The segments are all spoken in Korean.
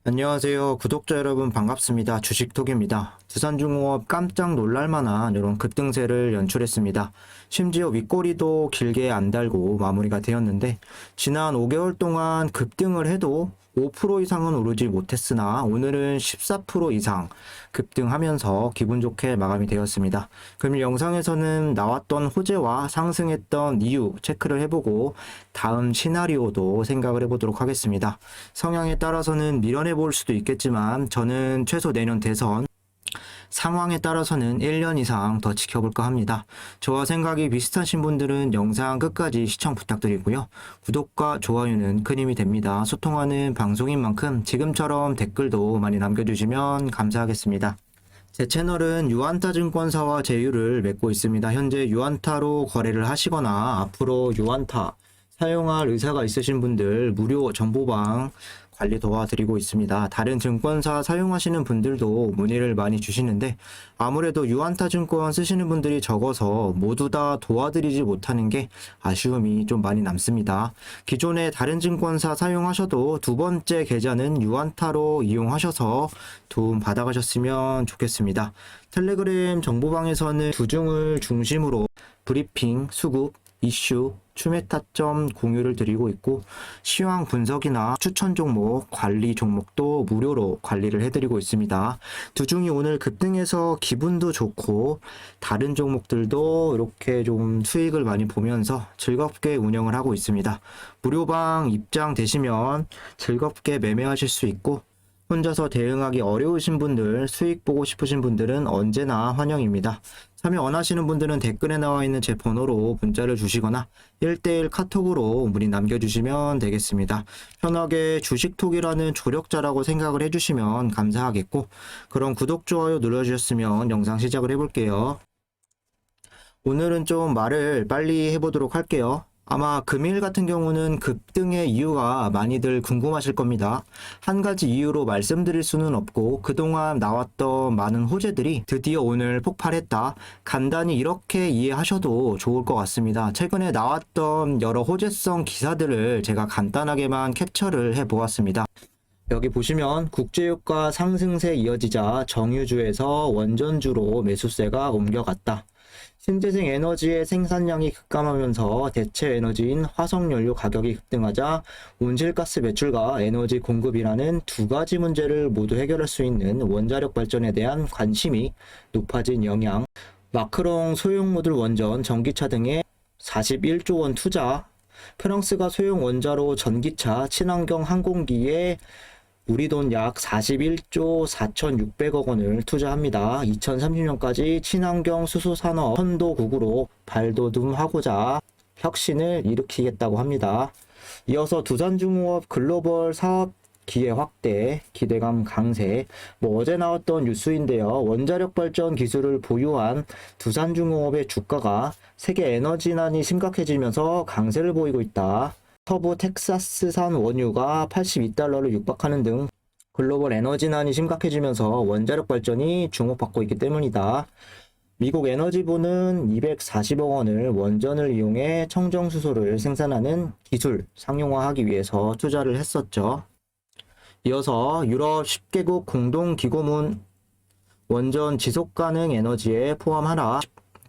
안녕하세요. 구독자 여러분 반갑습니다. 주식톡입니다. 두산중공업 깜짝 놀랄만한 이런 급등세를 연출했습니다. 심지어 윗꼬리도 길게 안 달고 마무리가 되었는데 지난 5개월 동안 급등을 해도 5% 이상은 오르지 못했으나 오늘은 14% 이상 급등하면서 기분 좋게 마감이 되었습니다. 그럼 영상에서는 나왔던 호재와 상승했던 이유 체크를 해보고 다음 시나리오도 생각을 해보도록 하겠습니다. 성향에 따라서는 밀어내 볼 수도 있겠지만 저는 최소 내년 대선 상황에 따라서는 1년 이상 더 지켜볼까 합니다. 저와 생각이 비슷하신 분들은 영상 끝까지 시청 부탁드리고요. 구독과 좋아요는 큰 힘이 됩니다. 소통하는 방송인 만큼 지금처럼 댓글도 많이 남겨주시면 감사하겠습니다. 제 채널은 유안타증권사와 제휴를 맺고 있습니다. 현재 유안타로 거래를 하시거나 앞으로 유안타 사용할 의사가 있으신 분들 무료 정보방 관리 도와드리고 있습니다. 다른 증권사 사용하시는 분들도 문의를 많이 주시는데 아무래도 유안타 증권 쓰시는 분들이 적어서 모두 다 도와드리지 못하는 게 아쉬움이 좀 많이 남습니다. 기존에 다른 증권사 사용하셔도 두 번째 계좌는 유안타로 이용하셔서 도움 받아가셨으면 좋겠습니다. 텔레그램 정보방에서는 주중을 중심으로 브리핑, 수급, 이슈, 추메타점 공유를 드리고 있고 시황 분석이나 추천 종목, 관리 종목도 무료로 관리를 해드리고 있습니다. 두중이 오늘 급등해서 기분도 좋고 다른 종목들도 이렇게 좀 수익을 많이 보면서 즐겁게 운영을 하고 있습니다. 무료방 입장되시면 즐겁게 매매하실 수 있고 혼자서 대응하기 어려우신 분들, 수익 보고 싶으신 분들은 언제나 환영입니다. 참여 원하시는 분들은 댓글에 나와 있는 제 번호로 문자를 주시거나 1대1 카톡으로 문의 남겨주시면 되겠습니다. 편하게 주식톡이라는 조력자라고 생각을 해주시면 감사하겠고 그럼 구독, 좋아요 눌러주셨으면 영상 시작을 해볼게요. 오늘은 좀 말을 빨리 해보도록 할게요. 아마 금일 같은 경우는 급등의 이유가 많이들 궁금하실 겁니다. 한 가지 이유로 말씀드릴 수는 없고 그동안 나왔던 많은 호재들이 드디어 오늘 폭발했다. 간단히 이렇게 이해하셔도 좋을 것 같습니다. 최근에 나왔던 여러 호재성 기사들을 제가 간단하게만 캡처를 해보았습니다. 여기 보시면 국제유가 상승세 이어지자 정유주에서 원전주로 매수세가 옮겨갔다. 신재생 에너지의 생산량이 급감하면서 대체 에너지인 화석연료 가격이 급등하자 온실가스 배출과 에너지 공급이라는 두 가지 문제를 모두 해결할 수 있는 원자력 발전에 대한 관심이 높아진 영향, 마크롱 소형 모듈 원전, 전기차 등에 41조 원 투자, 프랑스가 소형 원자로 전기차, 친환경 항공기에 우리 돈 약 41조 4,600억 원을 투자합니다. 2030년까지 친환경 수소산업 선도국으로 발돋움하고자 혁신을 일으키겠다고 합니다. 이어서 두산중공업 글로벌 사업 기회 확대, 기대감 강세. 어제 나왔던 뉴스인데요. 원자력 발전 기술을 보유한 두산중공업의 주가가 세계 에너지난이 심각해지면서 강세를 보이고 있다. 서부 텍사스산 원유가 82달러를 육박하는 등 글로벌 에너지난이 심각해지면서 원자력 발전이 주목받고 있기 때문이다. 미국 에너지부는 240억 원을 원전을 이용해 청정수소를 생산하는 기술 상용화하기 위해서 투자를 했었죠. 이어서 유럽 10개국 공동기고문 원전 지속가능 에너지에 포함하라.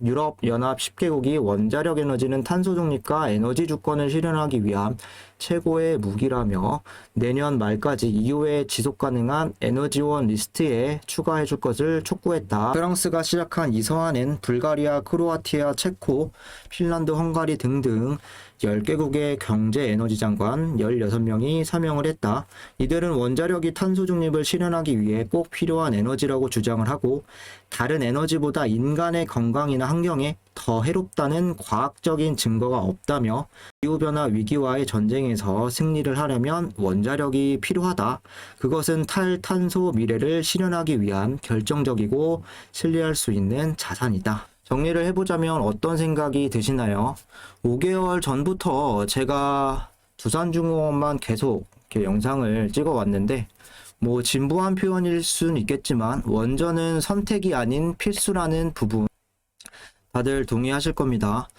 유럽연합 10개국이 원자력 에너지는 탄소 중립과 에너지 주권을 실현하기 위한 최고의 무기라며 내년 말까지 EU의 지속가능한 에너지원 리스트에 추가해줄 것을 촉구했다. 프랑스가 시작한 이 서한엔 불가리아, 크로아티아, 체코, 핀란드, 헝가리 등등 10개국의 경제에너지 장관 16명이 사명을 했다. 이들은 원자력이 탄소 중립을 실현하기 위해 꼭 필요한 에너지라고 주장을 하고 다른 에너지보다 인간의 건강이나 환경에 더 해롭다는 과학적인 증거가 없다며 기후변화 위기와의 전쟁에서 승리를 하려면 원자력이 필요하다. 그것은 탈탄소 미래를 실현하기 위한 결정적이고 신뢰할 수 있는 자산이다. 정리를 해보자면 어떤 생각이 드시나요? 5개월 전부터 제가 두산중공업만 계속 이렇게 영상을 찍어 왔는데 진부한 표현일 수는 있겠지만 원전은 선택이 아닌 필수라는 부분 다들 동의하실 겁니다.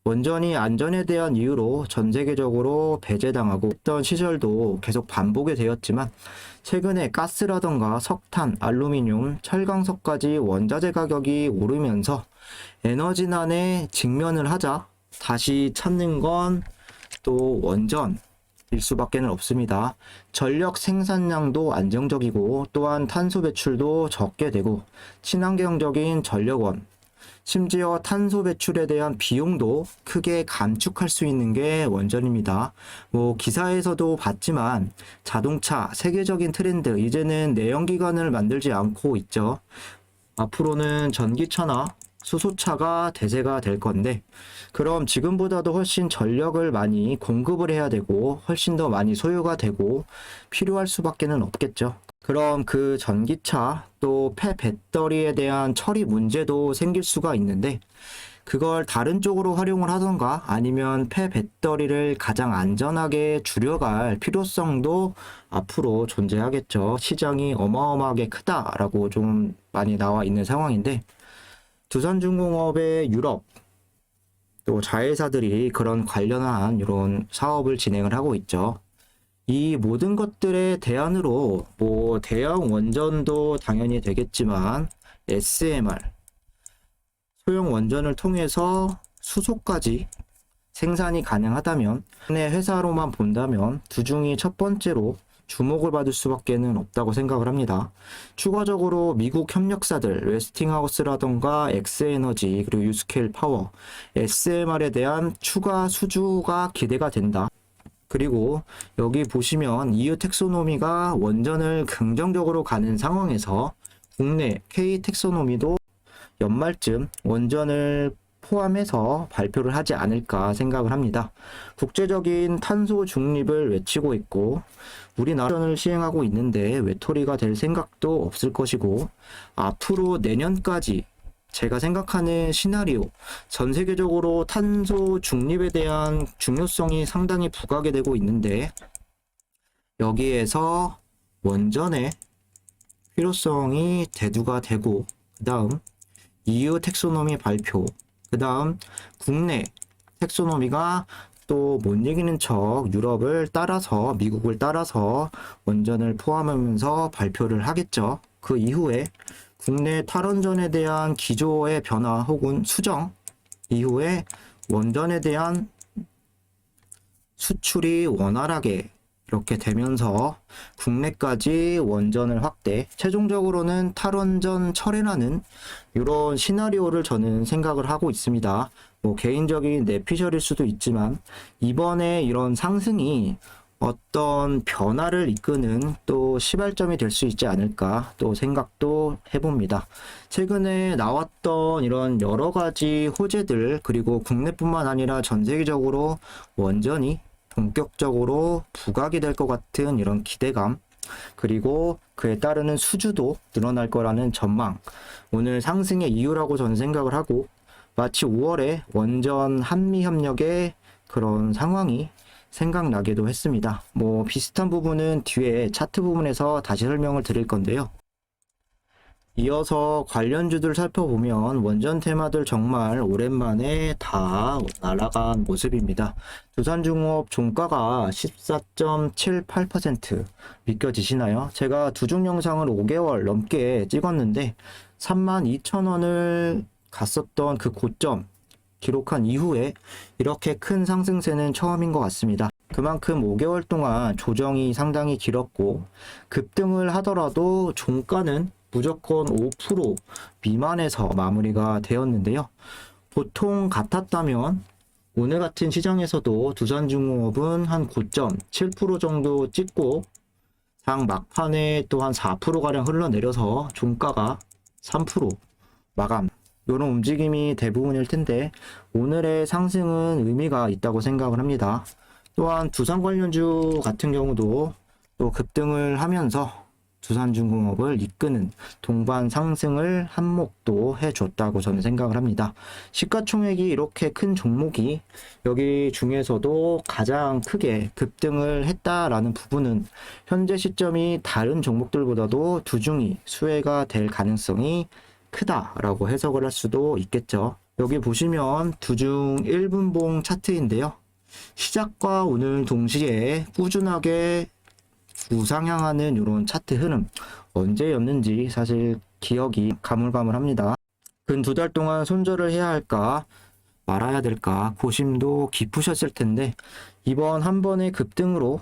원전이 안전에 대한 이유로 전 세계적으로 배제당하고 있던 시절도 계속 반복이 되었지만 최근에 가스라던가 석탄, 알루미늄, 철강석까지 원자재 가격이 오르면서 에너지난에 직면을 하자 다시 찾는 건 또 원전일 수밖에는 없습니다. 전력 생산량도 안정적이고 또한 탄소 배출도 적게 되고 친환경적인 전력원, 심지어 탄소 배출에 대한 비용도 크게 감축할 수 있는 게 원전입니다. 기사에서도 봤지만 자동차 세계적인 트렌드, 이제는 내연기관을 만들지 않고 있죠. 앞으로는 전기차나 수소차가 대세가 될 건데, 그럼 지금보다도 훨씬 전력을 많이 공급을 해야 되고 훨씬 더 많이 소요가 되고 필요할 수밖에는 없겠죠. 그럼 그 전기차 또 폐배터리에 대한 처리 문제도 생길 수가 있는데, 그걸 다른 쪽으로 활용을 하던가 아니면 폐배터리를 가장 안전하게 줄여갈 필요성도 앞으로 존재하겠죠. 시장이 어마어마하게 크다라고 좀 많이 나와 있는 상황인데, 두산중공업의 유럽 또 자회사들이 그런 관련한 이런 사업을 진행을 하고 있죠. 이 모든 것들의 대안으로 대형 원전도 당연히 되겠지만 SMR, 소형 원전을 통해서 수소까지 생산이 가능하다면, 회사로만 본다면 두중이 첫 번째로 주목을 받을 수밖에는 없다고 생각을 합니다. 추가적으로 미국 협력사들 웨스팅하우스라던가 엑스에너지 그리고 유스케일 파워, SMR에 대한 추가 수주가 기대가 된다. 그리고 여기 보시면 EU 텍소노미가 원전을 긍정적으로 가는 상황에서 국내 K 텍소노미도 연말쯤 원전을 포함해서 발표를 하지 않을까 생각을 합니다. 국제적인 탄소 중립을 외치고 있고 우리나라를 시행하고 있는데 외톨이가 될 생각도 없을 것이고, 앞으로 내년까지 제가 생각하는 시나리오, 전 세계적으로 탄소 중립에 대한 중요성이 상당히 부각이 되고 있는데, 여기에서 원전의 필요성이 대두가 되고, 그 다음 EU 텍소노미 발표, 그 다음 국내 텍소노미가 또 못 이기는 척 유럽을 따라서 미국을 따라서 원전을 포함하면서 발표를 하겠죠. 그 이후에 국내 탈원전에 대한 기조의 변화 혹은 수정 이후에 원전에 대한 수출이 원활하게 이렇게 되면서 국내까지 원전을 확대, 최종적으로는 탈원전 철회라는 이런 시나리오를 저는 생각을 하고 있습니다. 개인적인 내피셜일 수도 있지만 이번에 이런 상승이 어떤 변화를 이끄는 또 시발점이 될 수 있지 않을까 또 생각도 해봅니다. 최근에 나왔던 이런 여러 가지 호재들, 그리고 국내뿐만 아니라 전 세계적으로 원전이 본격적으로 부각이 될 것 같은 이런 기대감, 그리고 그에 따르는 수주도 늘어날 거라는 전망, 오늘 상승의 이유라고 저는 생각을 하고, 마치 5월에 원전 한미 협력의 그런 상황이 생각나기도 했습니다. 비슷한 부분은 뒤에 차트 부분에서 다시 설명을 드릴 건데요. 이어서 관련주들 살펴보면 원전 테마들 정말 오랜만에 다 날아간 모습입니다. 두산중공업 종가가 14.78% 믿겨지시나요? 제가 두중 영상을 5개월 넘게 찍었는데 32,000원을 갔었던 그 고점 기록한 이후에 이렇게 큰 상승세는 처음인 것 같습니다. 그만큼 5개월 동안 조정이 상당히 길었고, 급등을 하더라도 종가는 무조건 5% 미만에서 마무리가 되었는데요. 보통 같았다면 오늘 같은 시장에서도 두산중공업은 한 고점 7% 정도 찍고 장 막판에 또 한 4%가량 흘러내려서 종가가 3% 마감, 이런 움직임이 대부분일 텐데 오늘의 상승은 의미가 있다고 생각을 합니다. 또한 두산 관련주 같은 경우도 또 급등을 하면서 두산중공업을 이끄는 동반 상승을 한몫도 해줬다고 저는 생각을 합니다. 시가총액이 이렇게 큰 종목이 여기 중에서도 가장 크게 급등을 했다라는 부분은 현재 시점이 다른 종목들보다도 두중이 수혜가 될 가능성이 크다라고 해석을 할 수도 있겠죠. 여기 보시면 두중 1분봉 차트인데요. 시작과 오늘 동시에 꾸준하게 우상향하는 이런 차트 흐름, 언제였는지 사실 기억이 가물가물합니다. 근 2달 동안 손절을 해야 할까 말아야 될까 고심도 깊으셨을 텐데, 이번 한 번의 급등으로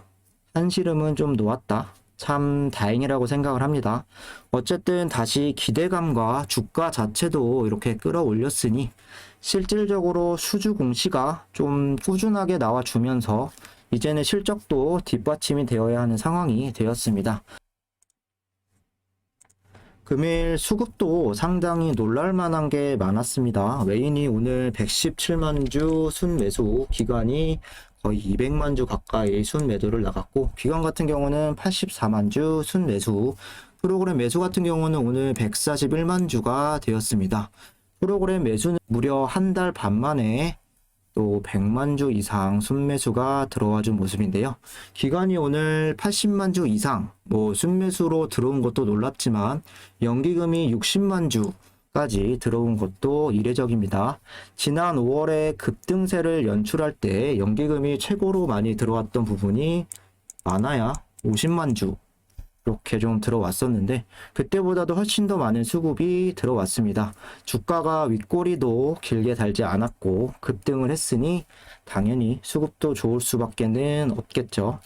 한시름은 좀 놓았다, 참 다행이라고 생각을 합니다. 어쨌든 다시 기대감과 주가 자체도 이렇게 끌어올렸으니 실질적으로 수주 공시가 좀 꾸준하게 나와주면서 이제는 실적도 뒷받침이 되어야 하는 상황이 되었습니다. 금일 수급도 상당히 놀랄만한 게 많았습니다. 외인이 오늘 117만 주 순매수, 기관이 거의 200만 주 가까이 순매도를 나갔고, 기관 같은 경우는 84만 주 순매수, 프로그램 매수 같은 경우는 오늘 141만 주가 되었습니다. 프로그램 매수는 무려 한 달 반 만에 또 100만 주 이상 순매수가 들어와 준 모습인데요. 기관이 오늘 80만 주 이상 순매수로 들어온 것도 놀랍지만 연기금이 60만 주까지 들어온 것도 이례적입니다. 지난 5월에 급등세를 연출할 때 연기금이 최고로 많이 들어왔던 부분이 많아야 50만 주 이렇게 좀 들어왔었는데, 그때보다도 훨씬 더 많은 수급이 들어왔습니다. 주가가 윗꼬리도 길게 달지 않았고 급등을 했으니 당연히 수급도 좋을 수밖에는 없겠죠.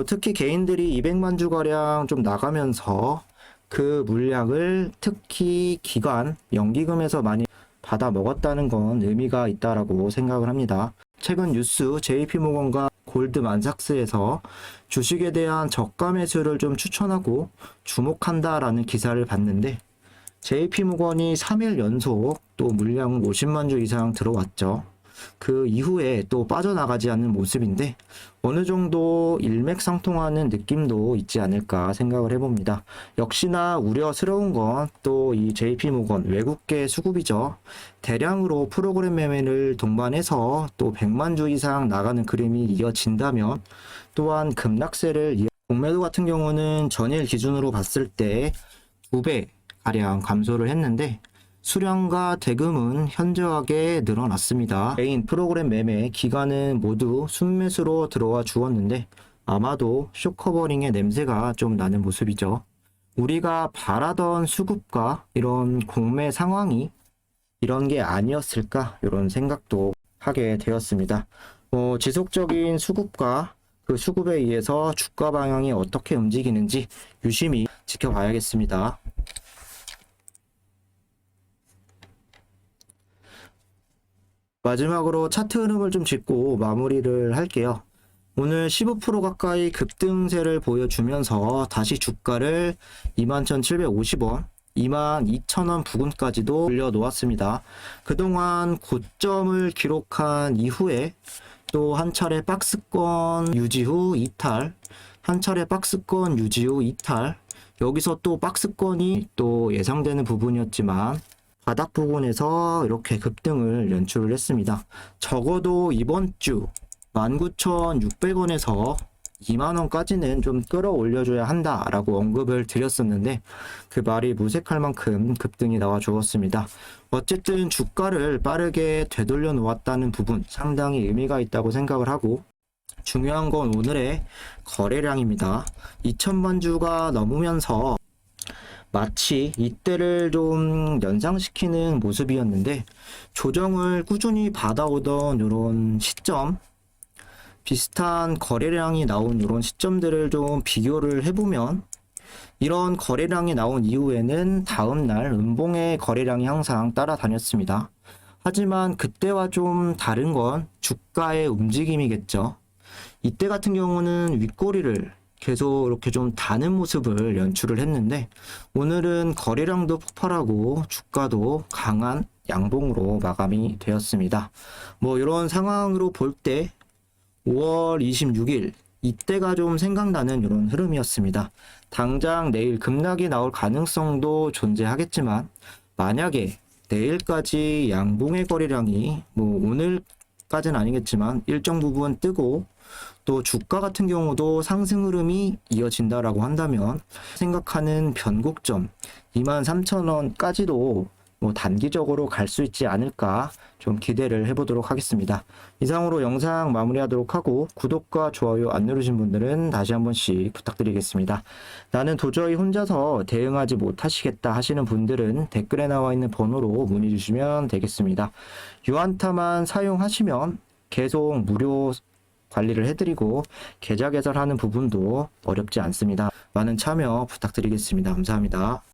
특히 개인들이 200만 주가량 좀 나가면서 그 물량을 특히 기관, 연기금에서 많이 받아 먹었다는 건 의미가 있다라고 생각을 합니다. 최근 뉴스 JP모건과 골드만삭스에서 주식에 대한 저가 매수를 좀 추천하고 주목한다라는 기사를 봤는데, JP모건이 3일 연속 또 물량 50만 주 이상 들어왔죠. 그 이후에 또 빠져나가지 않는 모습인데 어느 정도 일맥상통하는 느낌도 있지 않을까 생각을 해봅니다. 역시나 우려스러운 건 또 이 JP모건 외국계 수급이죠. 대량으로 프로그램 매매를 동반해서 또 100만 주 이상 나가는 그림이 이어진다면 또한 급락세를 공매도 같은 경우는 전일 기준으로 봤을 때 2배 가량 감소를 했는데 수량과 대금은 현저하게 늘어났습니다. 메인 프로그램 매매 기간은 모두 순매수로 들어와 주었는데 아마도 숏커버링의 냄새가 좀 나는 모습이죠. 우리가 바라던 수급과 이런 공매 상황이 이런 게 아니었을까, 이런 생각도 하게 되었습니다. 지속적인 수급과 그 수급에 의해서 주가 방향이 어떻게 움직이는지 유심히 지켜봐야겠습니다. 마지막으로 차트 흐름을 좀 짚고 마무리를 할게요. 오늘 15% 가까이 급등세를 보여주면서 다시 주가를 21,750원, 22,000원 부근까지도 올려놓았습니다. 그동안 고점을 기록한 이후에 또 한 차례 박스권 유지 후 이탈, 한 차례 박스권 유지 후 이탈, 여기서 또 박스권이 또 예상되는 부분이었지만 바닥 부분에서 이렇게 급등을 연출을 했습니다. 적어도 이번 주 19,600원에서 2만원까지는 좀 끌어올려줘야 한다라고 언급을 드렸었는데 그 말이 무색할 만큼 급등이 나와 주었습니다. 어쨌든 주가를 빠르게 되돌려 놓았다는 부분 상당히 의미가 있다고 생각을 하고, 중요한 건 오늘의 거래량입니다. 2천만 주가 넘으면서 마치 이때를 좀 연상시키는 모습이었는데 조정을 꾸준히 받아오던 이런 시점, 비슷한 거래량이 나온 이런 시점들을 좀 비교를 해보면 이런 거래량이 나온 이후에는 다음날 음봉의 거래량이 항상 따라다녔습니다. 하지만 그때와 좀 다른 건 주가의 움직임이겠죠. 이때 같은 경우는 윗꼬리를 계속 이렇게 좀 다는 모습을 연출을 했는데 오늘은 거래량도 폭발하고 주가도 강한 양봉으로 마감이 되었습니다. 이런 상황으로 볼 때 5월 26일 이때가 좀 생각나는 이런 흐름이었습니다. 당장 내일 급락이 나올 가능성도 존재하겠지만 만약에 내일까지 양봉의 거래량이 오늘까지는 아니겠지만 일정 부분 뜨고 또 주가 같은 경우도 상승 흐름이 이어진다라고 한다면 생각하는 변곡점 23,000원까지도 뭐 단기적으로 갈 수 있지 않을까 좀 기대를 해보도록 하겠습니다. 이상으로 영상 마무리하도록 하고 구독과 좋아요 안 누르신 분들은 다시 한 번씩 부탁드리겠습니다. 나는 도저히 혼자서 대응하지 못하시겠다 하시는 분들은 댓글에 나와 있는 번호로 문의 주시면 되겠습니다. 유한타만 사용하시면 계속 무료 관리를 해드리고 계좌 개설하는 부분도 어렵지 않습니다. 많은 참여 부탁드리겠습니다. 감사합니다.